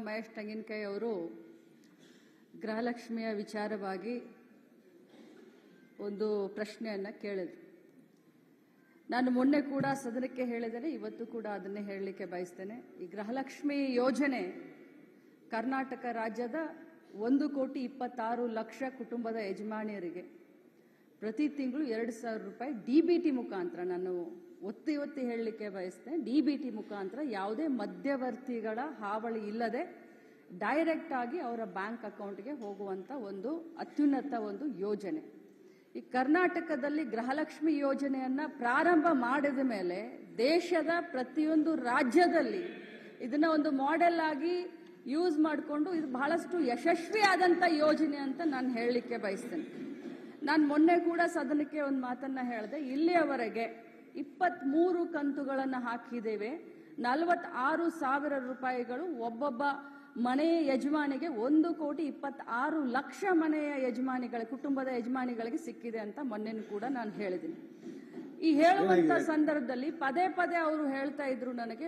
ಮಹೇಶ್ ತೆಂಗಿನಕಾಯಿ ಅವರು ಗೃಹಲಕ್ಷ್ಮಿಯ ವಿಚಾರವಾಗಿ ಒಂದು ಪ್ರಶ್ನೆಯನ್ನ ಕೇಳಿದ್ರು. ನಾನು ಮೊನ್ನೆ ಕೂಡ ಸದನಕ್ಕೆ ಹೇಳಿದ್ದೇನೆ, ಇವತ್ತು ಕೂಡ ಅದನ್ನೇ ಹೇಳಲಿಕ್ಕೆ ಬಯಸ್ತೇನೆ. ಈ ಗೃಹಲಕ್ಷ್ಮಿ ಯೋಜನೆ ಕರ್ನಾಟಕ ರಾಜ್ಯದ 1,26,00,000 ಕುಟುಂಬದ ಯಜಮಾನಿಯರಿಗೆ ಪ್ರತಿ ತಿಂಗಳು 2,000 ರೂಪಾಯಿ DBT ಮುಖಾಂತರ, ನಾನು ಒತ್ತಿ ಹೇಳಲಿಕ್ಕೆ ಬಯಸ್ತೇನೆ, DBT ಮುಖಾಂತರ ಯಾವುದೇ ಮಧ್ಯವರ್ತಿಗಳ ಹಾವಳಿ ಇಲ್ಲದೆ ಡೈರೆಕ್ಟ್ ಆಗಿ ಅವರ ಬ್ಯಾಂಕ್ ಅಕೌಂಟ್ಗೆ ಹೋಗುವಂತ ಒಂದು ಅತ್ಯುನ್ನತ ಒಂದು ಯೋಜನೆ. ಈ ಕರ್ನಾಟಕದಲ್ಲಿ ಗೃಹಲಕ್ಷ್ಮಿ ಯೋಜನೆಯನ್ನ ಪ್ರಾರಂಭ ಮಾಡಿದ ಮೇಲೆ ದೇಶದ ಪ್ರತಿಯೊಂದು ರಾಜ್ಯದಲ್ಲಿ ಇದನ್ನ ಒಂದು ಮಾಡೆಲ್ ಆಗಿ ಯೂಸ್ ಮಾಡಿಕೊಂಡು ಇದು ಬಹಳಷ್ಟು ಯಶಸ್ವಿಯಾದಂತ ಯೋಜನೆ ಅಂತ ನಾನು ಹೇಳಲಿಕ್ಕೆ ಬಯಸ್ತೇನೆ. ನಾನು ಮೊನ್ನೆ ಕೂಡ ಸದನಕ್ಕೆ ಒಂದು ಮಾತನ್ನ ಹೇಳಿದೆ. ಇಲ್ಲಿಯವರೆಗೆ 23 ಕಂತುಗಳನ್ನು ಹಾಕಿದ್ದೇವೆ. 46,000 ರೂಪಾಯಿಗಳು ಒಬ್ಬೊಬ್ಬ ಮನೆಯ ಯಜಮಾನಿಗೆ 1,26,00,000 ಮನೆಯ ಯಜಮಾನಿಗಳ ಕುಟುಂಬದ ಯಜಮಾನಿಗಳಿಗೆ ಸಿಕ್ಕಿದೆ ಅಂತ ಮೊನ್ನೆ ಕೂಡ ನಾನು ಹೇಳಿದ್ದೀನಿ. ಈ ಹೇಳುವಂತ ಸಂದರ್ಭದಲ್ಲಿ ಪದೇ ಅವರು ಹೇಳ್ತಾ ಇದ್ರು, ನನಗೆ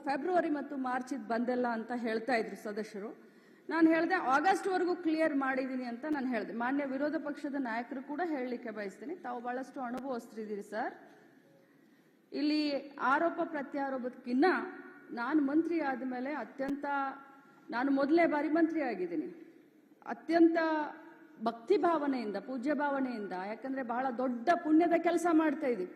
ಫೆಬ್ರವರಿ ಮತ್ತು ಮಾರ್ಚ್ ಇದು ಬಂದಿಲ್ಲ ಅಂತ ಹೇಳ್ತಾ ಇದ್ರು ಸದಸ್ಯರು. ನಾನು ಹೇಳಿದೆ ಆಗಸ್ಟ್ ವರೆಗೂ ಕ್ಲಿಯರ್ ಮಾಡಿದೀನಿ ಅಂತ ನಾನು ಹೇಳಿದೆ. ಮಾನ್ಯ ವಿರೋಧ ಪಕ್ಷದ ನಾಯಕರು ಕೂಡ ಹೇಳಲಿಕ್ಕೆ ಬಯಸ್ತೀನಿ, ತಾವು ಬಹಳಷ್ಟು ಅನುಭವಿಸ್ತಿದ್ದೀರಿ ಸರ್. ಇಲ್ಲಿ ಆರೋಪ ಪ್ರತ್ಯಾರೋಪಕ್ಕಿನ್ನ ನಾನು ಮಂತ್ರಿ ಆದಮೇಲೆ ನಾನು ಮೊದಲೇ ಬಾರಿ ಮಂತ್ರಿ ಆಗಿದ್ದೀನಿ, ಅತ್ಯಂತ ಭಕ್ತಿ ಭಾವನೆಯಿಂದ, ಪೂಜ್ಯ ಭಾವನೆಯಿಂದ, ಯಾಕಂದ್ರೆ ಬಹಳ ದೊಡ್ಡ ಪುಣ್ಯದ ಕೆಲಸ ಮಾಡ್ತಾ ಇದೀವಿ.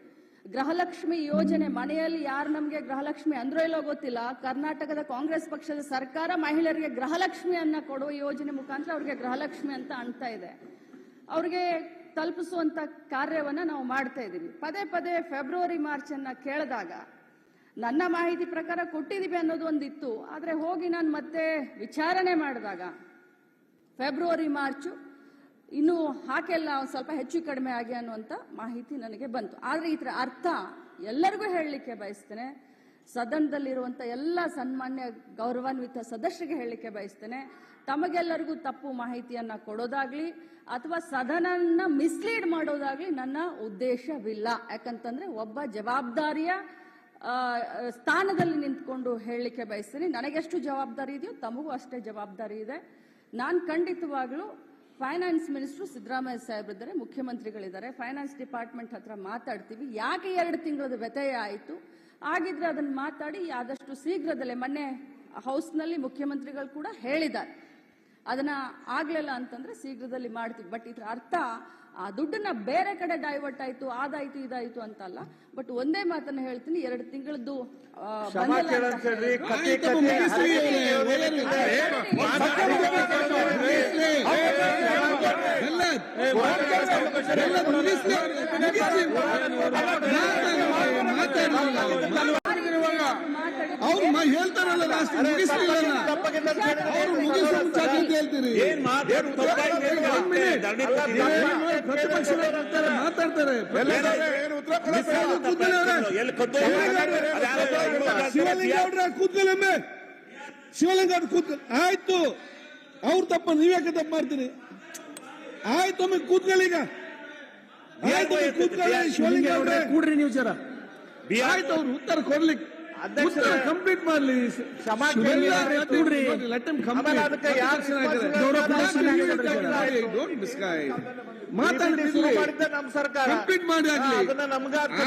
ಗೃಹಲಕ್ಷ್ಮಿ ಯೋಜನೆ ಮನೆಯಲ್ಲಿ ಯಾರು ನಮಗೆ ಗೃಹಲಕ್ಷ್ಮಿ ಅಂದ್ರೋ ಇಲ್ಲೋ ಗೊತ್ತಿಲ್ಲ, ಕರ್ನಾಟಕದ ಕಾಂಗ್ರೆಸ್ ಪಕ್ಷದ ಸರ್ಕಾರ ಮಹಿಳೆಯರಿಗೆ ಗೃಹಲಕ್ಷ್ಮಿಯನ್ನ ಕೊಡುವ ಯೋಜನೆ ಮುಖಾಂತರ ಅವ್ರಿಗೆ ಗೃಹಲಕ್ಷ್ಮಿ ಅಂತ ಅನ್ತಾ ಇದೆ. ಅವ್ರಿಗೆ ತಲುಪಿಸುವಂತ ಕಾರ್ಯವನ್ನ ನಾವು ಮಾಡ್ತಾ ಇದ್ದೀವಿ. ಪದೇ ಫೆಬ್ರವರಿ ಮಾರ್ಚ್ ಅನ್ನ ಕೇಳಿದಾಗ ನನ್ನ ಮಾಹಿತಿ ಪ್ರಕಾರ ಕೊಟ್ಟಿದ್ದೀವಿ ಅನ್ನೋದು ಒಂದಿತ್ತು. ಆದ್ರೆ ಹೋಗಿ ನಾನು ಮತ್ತೆ ವಿಚಾರಣೆ ಮಾಡಿದಾಗ ಫೆಬ್ರವರಿ ಮಾರ್ಚ್ ಇನ್ನು ಹಾಕೆಲ್ಲ ಸ್ವಲ್ಪ ಹೆಚ್ಚು ಕಡಿಮೆ ಆಗಿ ಅನ್ನುವಂತ ಮಾಹಿತಿ ನನಗೆ ಬಂತು. ಆದ್ರೆ ಇದರ ಅರ್ಥ ಎಲ್ಲರಿಗೂ ಹೇಳಲಿಕ್ಕೆ ಬಯಸ್ತೇನೆ, ಸದನದಲ್ಲಿರುವಂತ ಎಲ್ಲ ಸನ್ಮಾನ್ಯ ಗೌರವಾನ್ವಿತ ಸದಸ್ಯರಿಗೆ ಹೇಳಲಿಕ್ಕೆ ಬಯಸ್ತೇನೆ, ತಮಗೆಲ್ಲರಿಗೂ ತಪ್ಪು ಮಾಹಿತಿಯನ್ನ ಕೊಡೋದಾಗ್ಲಿ ಅಥವಾ ಸದನನ್ನ ಮಿಸ್ಲೀಡ್ ಮಾಡೋದಾಗ್ಲಿ ನನ್ನ ಉದ್ದೇಶವಿಲ್ಲ. ಯಾಕಂತಂದ್ರೆ ಒಬ್ಬ ಜವಾಬ್ದಾರಿಯ ಸ್ಥಾನದಲ್ಲಿ ನಿಂತ್ಕೊಂಡು ಹೇಳಲಿಕ್ಕೆ ಬಯಸ್ತೀನಿ. ನನಗೆಷ್ಟು ಜವಾಬ್ದಾರಿ ಇದೆಯೋ ತಮಗೂ ಅಷ್ಟೇ ಜವಾಬ್ದಾರಿ ಇದೆ. ನಾನು ಖಂಡಿತವಾಗ್ಲೂ ಫೈನಾನ್ಸ್ ಮಿನಿಸ್ಟರ್ ಸಿದ್ದರಾಮಯ್ಯ ಸಾಹೇಬ್ರಿದ್ದಾರೆ, ಮುಖ್ಯಮಂತ್ರಿಗಳಿದ್ದಾರೆ, ಫೈನಾನ್ಸ್ ಡಿಪಾರ್ಟ್ಮೆಂಟ್ ಹತ್ರ ಮಾತಾಡ್ತೀವಿ. ಯಾಕೆ 2 ತಿಂಗಳದ ವ್ಯತ್ಯಯ ಆಯಿತು, ಆಗಿದ್ರೆ ಅದನ್ನ ಮಾತಾಡಿ ಆದಷ್ಟು ಶೀಘ್ರದಲ್ಲೇ, ಮೊನ್ನೆ ಹೌಸ್ನಲ್ಲಿ ಮುಖ್ಯಮಂತ್ರಿಗಳು ಕೂಡ ಹೇಳಿದ್ದಾರೆ, ಅದನ್ನ ಆಗ್ಲಿಲ್ಲ ಅಂತಂದ್ರೆ ಶೀಘ್ರದಲ್ಲಿ ಮಾಡ್ತೀವಿ. ಬಟ್ ಇದ್ರ ಅರ್ಥ ಆ ದುಡ್ಡನ್ನ ಬೇರೆ ಕಡೆ ಡೈವರ್ಟ್ ಆಯ್ತು, ಅದಾಯ್ತು ಇದಾಯ್ತು ಅಂತಲ್ಲ. ಬಟ್ ಒಂದೇ ಮಾತನ್ನ ಹೇಳ್ತೀನಿ, 2 ತಿಂಗಳದ್ದು ಅವ್ರು ಹೇಳ್ತಾರಲ್ಲ ಹೇಳ್ತೀರಿ, ಮಾತಾಡ್ತಾರೆ. ಕೂತ್ಕೊಳ್ಳೊಮ್ಮೆ, ಶಿವಲಿಂಗ ಆಯ್ತು, ಅವ್ರ ತಪ್ಪ ನೀವ್ಯಾಕೆ ತಪ್ಪು ಮಾಡ್ತೀರಿ? ಆಯ್ತು, ಒಮ್ಮೆ ಕೂತ್ಕೊಳ್ಳಿ. ಈಗ ಆಯ್ತು, ಕೂತ್ಕೊಳ್ಳಿ ಶಿವಲಿಂಗ ಅವ್ರೆ, ಕೂಡ್ರಿ ನೀವು ಜರ. ಆಯ್ತು, ಅವ್ರು ಉತ್ತರ ಕೊಡ್ಲಿಕ್ಕೆ ಕಂಪ್ಲೀಟ್ ಮಾಡ್ಲಿ. ಕಂಪ್ಲೀಟ್ ಮಾಡಿ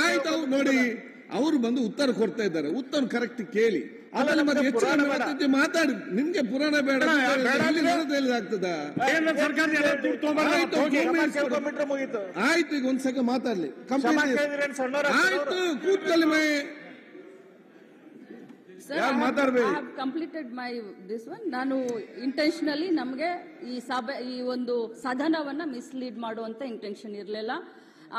ಆಯ್ತು. ನೋಡಿ, ಅವರು ಬಂದು ಉತ್ತರ ಕೊಡ್ತಾ ಇದ್ದಾರೆ, ಉತ್ತರ ಕರೆಕ್ಟ್ ಕೇಳಿ. ಆಮೇಲೆ ಮತ್ತೆ ಹೆಚ್ಚು ಮಾತಾಡಿ. ನಿಮ್ಗೆ ಪುರಾಣ ಬೇಡ ಆಗ್ತದ? ಆಯ್ತು, ಈಗ ಒಂದ್ಸಲ ಮಾತಾಡ್ಲಿ. ಆಯ್ತು, ಕೂತ್ಕೊಳ್ಳಿ. Completed my this one. ನಾನು ಇಂಟೆನ್ಷನಲಿ ನಮಗೆ ಈ ಒಂದು ಸದನವನ್ನ ಮಿಸ್ಲೀಡ್ ಮಾಡುವಂತ ಇಂಟೆನ್ಷನ್ ಇರಲಿಲ್ಲ.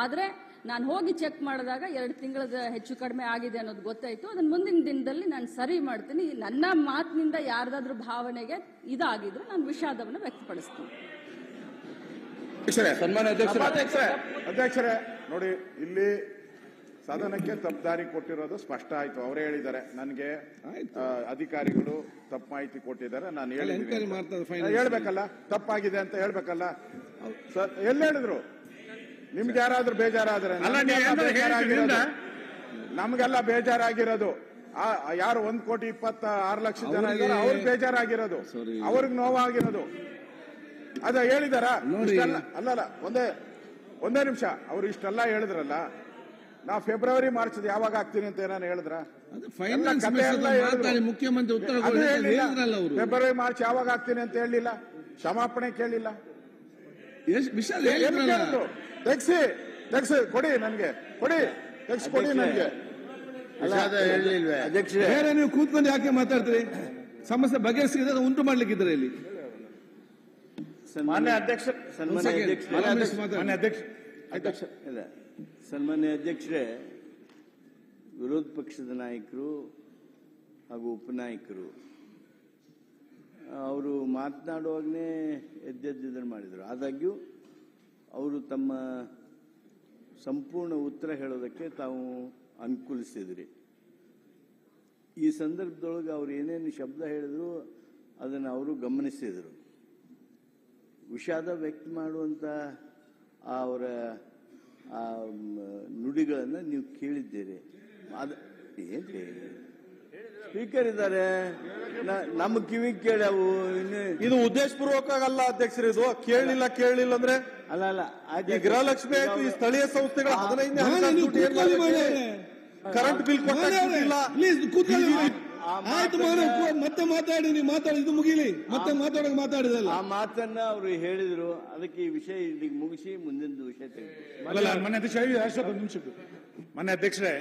ಆದ್ರೆ ನಾನು ಹೋಗಿ ಚೆಕ್ ಮಾಡಿದಾಗ 2 ತಿಂಗಳದ ಹೆಚ್ಚು ಕಡಿಮೆ ಆಗಿದೆ ಅನ್ನೋದು ಗೊತ್ತಾಯ್ತು. ಅದನ್ನ ಮುಂದಿನ ದಿನದಲ್ಲಿ ನಾನು ಸರಿ ಮಾಡ್ತೀನಿ. ನನ್ನ ಮಾತಿನಿಂದ ಯಾರ್ದಾದ್ರೂ ಭಾವನೆಗೆ ಇದಾಗಿದ್ರು ನಾನು ವಿಷಾದವನ್ನು ವ್ಯಕ್ತಪಡಿಸ್ತೀನಿ. ಅಧ್ಯಕ್ಷರೇ, ನೋಡಿ, ಇಲ್ಲಿ ಸದನಕ್ಕೆ ತಪ್ಪು ದಾರಿ ಕೊಟ್ಟಿರೋದು ಸ್ಪಷ್ಟ ಆಯ್ತು. ಅವರೇ ಹೇಳಿದ್ದಾರೆ, ನನಗೆ ಅಧಿಕಾರಿಗಳು ತಪ್ಪು ಮಾಹಿತಿ ಕೊಟ್ಟಿದ್ದಾರೆ, ನಾನು ಹೇಳ್ಬೇಕಲ್ಲ, ತಪ್ಪಾಗಿದೆ ಅಂತ ಹೇಳ್ಬೇಕಲ್ಲ. ಎಲ್ಲಿ ಹೇಳಿದ್ರು? ನಿಮ್ಗೆ ಯಾರಾದ್ರೂ ಬೇಜಾರಾದ್ರೆ, ನಮ್ಗೆಲ್ಲ ಬೇಜಾರಾಗಿರೋದು ಯಾರು 1,26,00,000 ಜನ ಇದ್ದಾರೆ ಅವ್ರಿಗೆ ಬೇಜಾರಾಗಿರೋದು, ಅವ್ರಿಗೆ ನೋವಾಗಿರೋದು. ಅದ ಹೇಳಿದಾರ? ಅಲ್ಲಲ್ಲ, ಒಂದೇ ನಿಮಿಷ. ಅವ್ರು ಇಷ್ಟೆಲ್ಲ ಹೇಳಿದ್ರಲ್ಲ, ನಾ ಫೆಬ್ರವರಿ ಮಾರ್ಚ್ ಯಾವಾಗ ಆಗ್ತೀನಿ ಅಂತ ಏನಾನು ಹೇಳಿದ್ರ? ಮುಖ್ಯಮಂತ್ರಿ ಉತ್ತರ ಫೆಬ್ರವರಿ ಮಾರ್ಚ್ ಯಾವಾಗ ಆಗ್ತೀನಿ ಅಂತ ಹೇಳಿಲ್ಲ, ಕ್ಷಮಾಪಣೆ ಕೇಳಿಲ್ಲ. ತೆಗ್ಸಿ ಕೊಡಿ ನನ್ಗೆ, ಕೊಡಿ ನನ್ಗೆ. ಬೇರೆ ನೀವು ಕೂತ್ಕೊಂಡು ಯಾಕೆ ಮಾತಾಡ್ತೀರಿ? ಸಮಸ್ಯೆ ಬಗೆಹರಿಸಿದ ಉಂಟು ಮಾಡ್ಲಿಕ್ಕಿದ್ರೆ ಇಲ್ಲಿ. ಸನ್ಮಾನ್ಯ ಅಧ್ಯಕ್ಷರೇ, ವಿರೋಧ ಪಕ್ಷದ ನಾಯಕರು ಹಾಗೂ ಉಪನಾಯಕರು ಅವರು ಮಾತನಾಡುವಾಗಲೇ ಎದ್ದೆದ್ದಿದ್ದನ್ನು ಮಾಡಿದರು. ಆದಾಗ್ಯೂ ಅವರು ತಮ್ಮ ಸಂಪೂರ್ಣ ಉತ್ತರ ಹೇಳೋದಕ್ಕೆ ತಾವು ಅನುಕೂಲಿಸಿದ್ರಿ. ಈ ಸಂದರ್ಭದೊಳಗೆ ಅವ್ರು ಏನೇನು ಶಬ್ದ ಹೇಳಿದ್ರು ಅದನ್ನು ಅವರು ಗಮನಿಸಿದರು. ವಿಷಾದ ವ್ಯಕ್ತ ಮಾಡುವಂಥ ಅವರ ನುಡಿಗಳನ್ನು ನೀವು ಕೇಳಿದ್ದೀರಿ. ಅದು ಏನ್ರಿ, ಸ್ಪೀಕರ್ ಇದ್ದಾರೆ, ನಮ್ಮ ಕಿವಿ ಕೇಳವು. ಇದು ಉದ್ದೇಶಪೂರ್ವಕ ಅಲ್ಲ ಅಧ್ಯಕ್ಷರು, ಇದು ಕೇಳಲಿಲ್ಲ ಅಂದ್ರೆ ಅಲ್ಲ ಈ ಗೃಹಲಕ್ಷ್ಮಿ ಆಯ್ತು, ಈ ಸ್ಥಳೀಯ ಸಂಸ್ಥೆಗಳ 15 ಕರೆಂಟ್ ಬಿಲ್ ಕೊಟ್ಟಿಲ್ಲ. ಆಯ್ತು, ಮತ್ತೆ ಮಾತಾಡಿ, ನೀವು ಮಾತಾಡಿ, ಇದು ಮುಗಿಲಿ, ಮತ್ತೆ ಮಾತಾಡಿದಲ್ಲ. ಆ ಮಾತನ್ನ ಅವರು ಹೇಳಿದ್ರು. ಅದಕ್ಕೆ ಈ ವಿಷಯ ಇಲ್ಲಿಗೆ ಮುಗಿಸಿ ಮುಂದಿನ ವಿಷಯ ತೆಗೆದು ಮನೆ ಅಧ್ಯಕ್ಷರೇ